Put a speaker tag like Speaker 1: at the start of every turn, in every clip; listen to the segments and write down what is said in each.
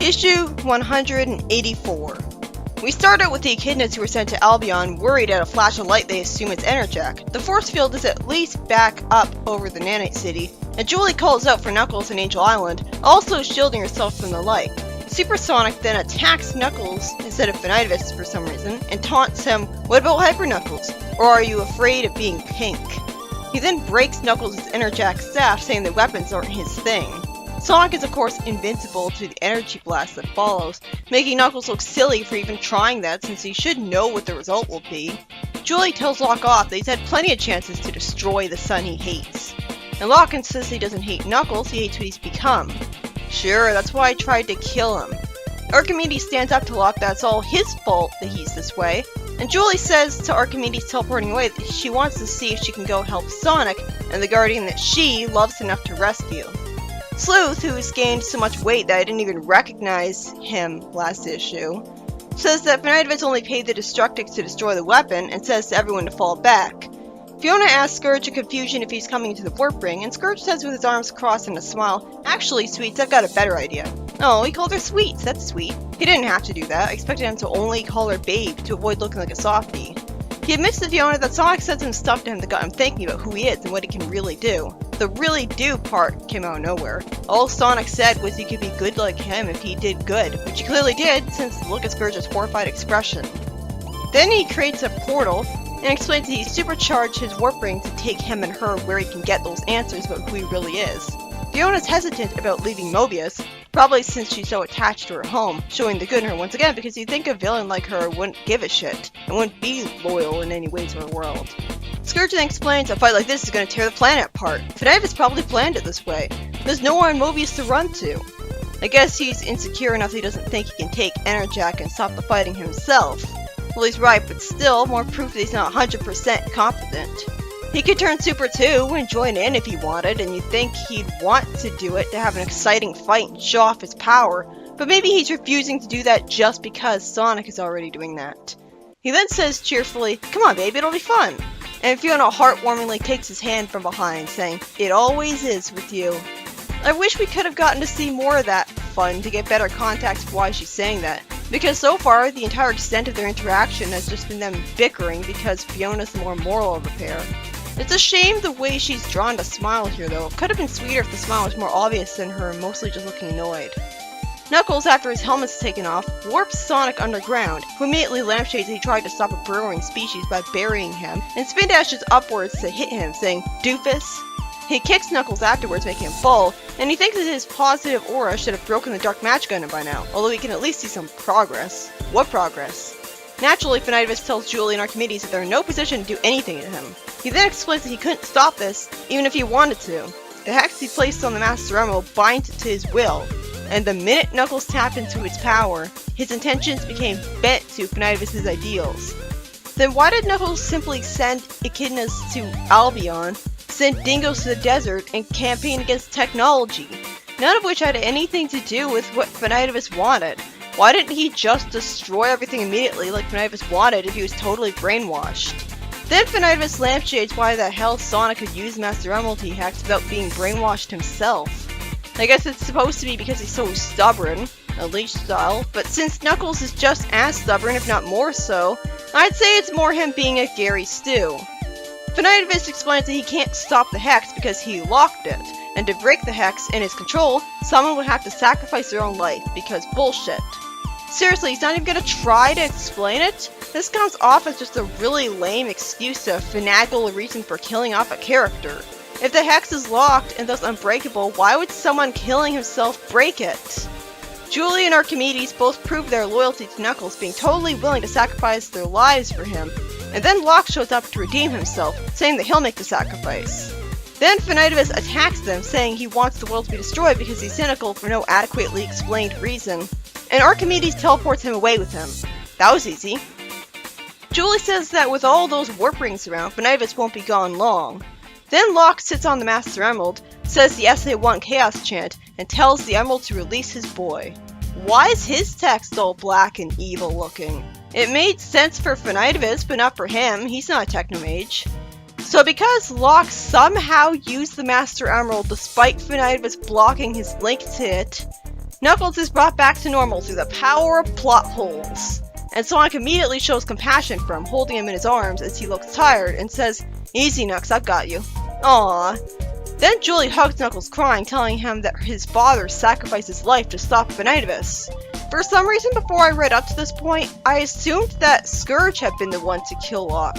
Speaker 1: Issue 184. We start out with the echidnas who were sent to Albion, worried at a flash of light they assume it's Enerjack. The force field is at least back up over the nanite city, and Julie calls out for Knuckles in Angel Island, also shielding herself from the light. Supersonic then attacks Knuckles instead of Finidus for some reason, and taunts him, "What about Hyper Knuckles? Or are you afraid of being pink?" He then breaks Knuckles' Enerjack staff, saying that weapons aren't his thing. Sonic is of course invincible to the energy blast that follows, making Knuckles look silly for even trying that since he should know what the result will be. Julie tells Locke off that he's had plenty of chances to destroy the son he hates. And Locke insists he doesn't hate Knuckles, he hates what he's become. Sure, that's why I tried to kill him. Archimedes stands up to Locke that it's all his fault that he's this way, and Julie says to Archimedes teleporting away that she wants to see if she can go help Sonic and the Guardian that she loves enough to rescue. Sleuth, who's gained so much weight that I didn't even recognize him last issue, says that Finidus only paid the Destructix to destroy the weapon and says to everyone to fall back. Fiona asks Scourge in confusion if he's coming to the warp ring, and Scourge says with his arms crossed and a smile, "Actually, Sweets, I've got a better idea." Oh, he called her Sweets, that's sweet. He didn't have to do that, I expected him to only call her Babe to avoid looking like a softie. He admits to Fiona that Sonic said some stuff to him that got him thinking about who he is and what he can really do. The really do part came out of nowhere. All Sonic said was he could be good like him if he did good, which he clearly did since look at Scourge's horrified expression. Then he creates a portal and explains that he supercharged his warp ring to take him and her where he can get those answers about who he really is. Fiona's hesitant about leaving Mobius, probably since she's so attached to her home, showing the good in her once again because you'd think a villain like her wouldn't give a shit, and wouldn't be loyal in any way to her world. Scourge then explains a fight like this is going to tear the planet apart. Finidus probably planned it this way. There's nowhere in Mobius to run to. I guess he's insecure enough that he doesn't think he can take Enerjack and stop the fighting himself. Well, he's right, but still, more proof that he's not 100% confident. He could turn Super too and join in if he wanted, and you'd think he'd want to do it to have an exciting fight and show off his power, but maybe he's refusing to do that just because Sonic is already doing that. He then says cheerfully, "Come on babe, it'll be fun." And Fiona heartwarmingly takes his hand from behind, saying, "It always is with you." I wish we could have gotten to see more of that fun to get better context for why she's saying that, because so far the entire extent of their interaction has just been them bickering because Fiona's the more moral of the pair. It's a shame the way she's drawn to smile here though. It could have been sweeter if the smile was more obvious than her mostly just looking annoyed. Knuckles, after his helmet's taken off, warps Sonic underground, who immediately lampshades that he tried to stop a burrowing species by burying him, and spin dashes upwards to hit him, saying, "Doofus." He kicks Knuckles afterwards, making him fall, and he thinks that his positive aura should have broken the dark magic on him by now, although he can at least see some progress. What progress? Naturally, Finidus tells Julie and Archimedes that they're in no position to do anything to him. He then explains that he couldn't stop this, even if he wanted to. The hex he placed on the Master Emerald binds it to his will, and the minute Knuckles tapped into its power, his intentions became bent to Finidus' ideals. Then why did Knuckles simply send echidnas to Albion, send dingoes to the desert, and campaign against technology? None of which had anything to do with what Finidus wanted. Why didn't he just destroy everything immediately like Finidus wanted if he was totally brainwashed? Then Finidus lampshades why the hell Sonic could use Master Emerald he hacked without being brainwashed himself. I guess it's supposed to be because he's so stubborn, a leech style, but since Knuckles is just as stubborn, if not more so, I'd say it's more him being a Gary Stew. Finidus explains that he can't stop the hex because he locked it, and to break the hex in his control, someone would have to sacrifice their own life, because bullshit. Seriously, he's not even gonna try to explain it? This comes off as just a really lame excuse to finagle a reason for killing off a character. If the hex is locked and thus unbreakable, why would someone killing himself break it? Julie and Archimedes both prove their loyalty to Knuckles, being totally willing to sacrifice their lives for him, and then Locke shows up to redeem himself, saying that he'll make the sacrifice. Then Finidus attacks them, saying he wants the world to be destroyed because he's cynical for no adequately explained reason, and Archimedes teleports him away with him. That was easy. Julie says that with all those warp rings around, Finidus won't be gone long. Then Locke sits on the Master Emerald, says the SA1 Chaos chant, and tells the Emerald to release his boy. Why is his text all black and evil looking? It made sense for Finidus, but not for him. He's not a technomage. So because Locke somehow used the Master Emerald despite Finidus blocking his link to it, Knuckles is brought back to normal through the power of plot holes. And Sonic immediately shows compassion for him, holding him in his arms as he looks tired and says, "Easy, Knucks, I've got you." Aww. Then Julie hugs Knuckles crying, telling him that his father sacrificed his life to stop Venidus. For some reason, before I read up to this point, I assumed that Scourge had been the one to kill Locke,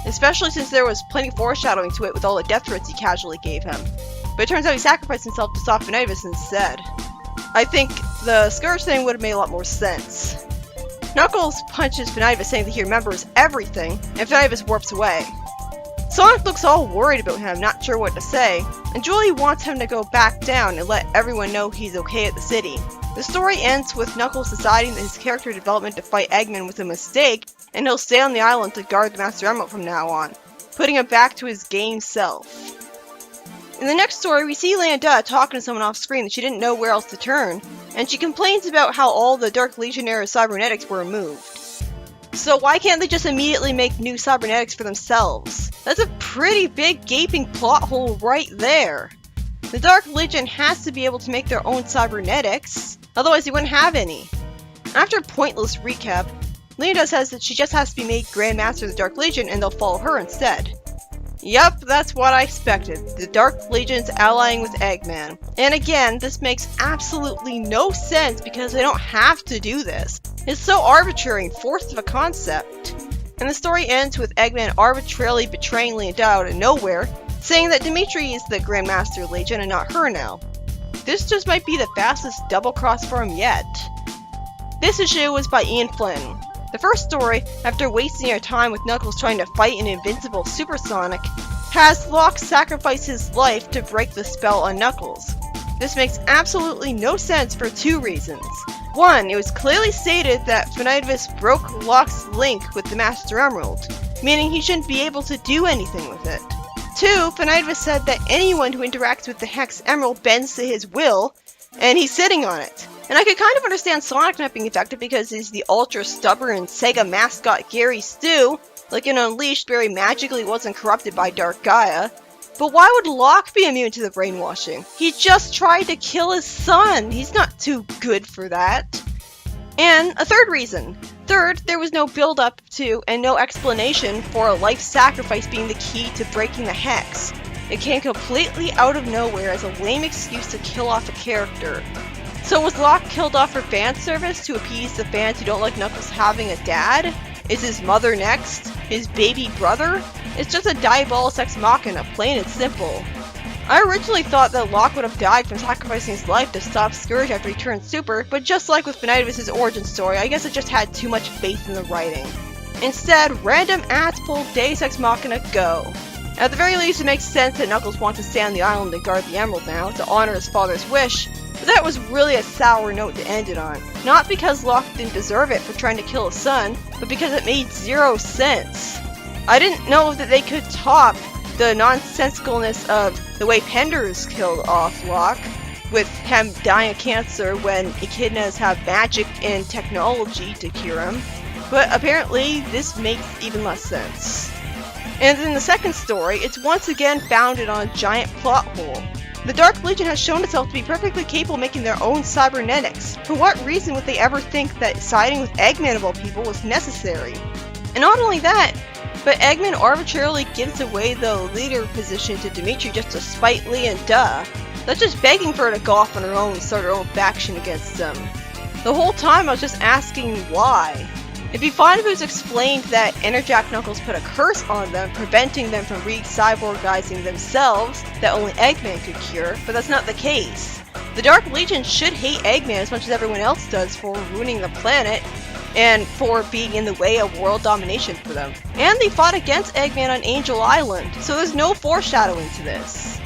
Speaker 1: especially since there was plenty of foreshadowing to it with all the death threats he casually gave him. But it turns out he sacrificed himself to stop Venidus instead. I think the Scourge thing would have made a lot more sense. Knuckles punches Venidus, saying that he remembers everything, and Venidus warps away. Sonic looks all worried about him, not sure what to say, and Julie wants him to go back down and let everyone know he's okay at the city. The story ends with Knuckles deciding that his character development to fight Eggman was a mistake, and he'll stay on the island to guard the Master Emerald from now on, putting him back to his game self. In the next story, we see Landa talking to someone off screen that she didn't know where else to turn, and she complains about how all the Dark Legion era cybernetics were removed. So why can't they just immediately make new cybernetics for themselves? That's a pretty big gaping plot hole right there. The Dark Legion has to be able to make their own cybernetics, otherwise they wouldn't have any. After a pointless recap, Landa says that she just has to be made Grand Master of the Dark Legion and they'll follow her instead. Yup, that's what I expected. The Dark Legion's allying with Eggman. And again, this makes absolutely no sense because they don't have to do this. It's so arbitrary and forced of a concept. And the story ends with Eggman arbitrarily betraying Landa out of nowhere, saying that Dimitri is the Grand Master Legion and not her now. This just might be the fastest double cross for him yet. This issue was by Ian Flynn. The first story, after wasting our time with Knuckles trying to fight an invincible Super Sonic, has Locke sacrifice his life to break the spell on Knuckles. This makes absolutely no sense for two reasons. One, it was clearly stated that Venidus broke Locke's link with the Master Emerald, meaning he shouldn't be able to do anything with it. Two, Venidus said that anyone who interacts with the Hex Emerald bends to his will, and he's sitting on it. And I could kind of understand Sonic not being affected because he's the ultra stubborn Sega mascot Gary Stu, like in Unleashed where he magically wasn't corrupted by Dark Gaia. But why would Locke be immune to the brainwashing? He just tried to kill his son! He's not too good for that. And a third reason. Third, there was no build-up to and no explanation for a life sacrifice being the key to breaking the Hex. It came completely out of nowhere as a lame excuse to kill off a character. So was Locke killed off for fan service to appease the fans who don't like Knuckles having a dad? Is his mother next? His baby brother? It's just a diabolos ex machina, plain and simple. I originally thought that Locke would have died from sacrificing his life to stop Scourge after he turned super, but just like with Venidus' origin story, I guess it just had too much faith in the writing. Instead, random ass pull Deus Ex Machina go. At the very least, it makes sense that Knuckles wants to stay on the island and guard the Emerald now, to honor his father's wish, but that was really a sour note to end it on. Not because Locke didn't deserve it for trying to kill his son, but because it made zero sense. I didn't know that they could top the nonsensicalness of the way Penders killed off Locke, with him dying of cancer when echidnas have magic and technology to cure him, but apparently this makes even less sense. And in the second story, it's once again founded on a giant plot hole. The Dark Legion has shown itself to be perfectly capable of making their own cybernetics. For what reason would they ever think that siding with Eggman of all people was necessary? And not only that, but Eggman arbitrarily gives away the leader position to Dimitri just to spite Landa. That's just begging for her to go off on her own and start her own faction against them. The whole time I was just asking why. It'd be fine if it was explained that Enerjack Knuckles put a curse on them, preventing them from re-cyborgizing themselves that only Eggman could cure, but that's not the case. The Dark Legion should hate Eggman as much as everyone else does for ruining the planet, and for being in the way of world domination for them. And they fought against Eggman on Angel Island, so there's no foreshadowing to this.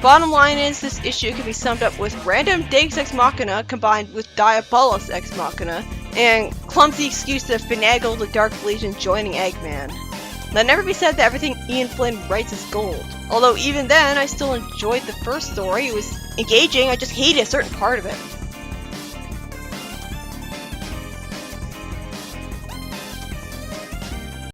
Speaker 1: Bottom line is, this issue can be summed up with random Deus Ex Machina combined with Diabolos Ex Machina, and clumsy excuse to finagle the Dark Legion joining Eggman. Let never be said that everything Ian Flynn writes is gold. Although even then, I still enjoyed the first story. It was engaging, I just hated a certain part of it.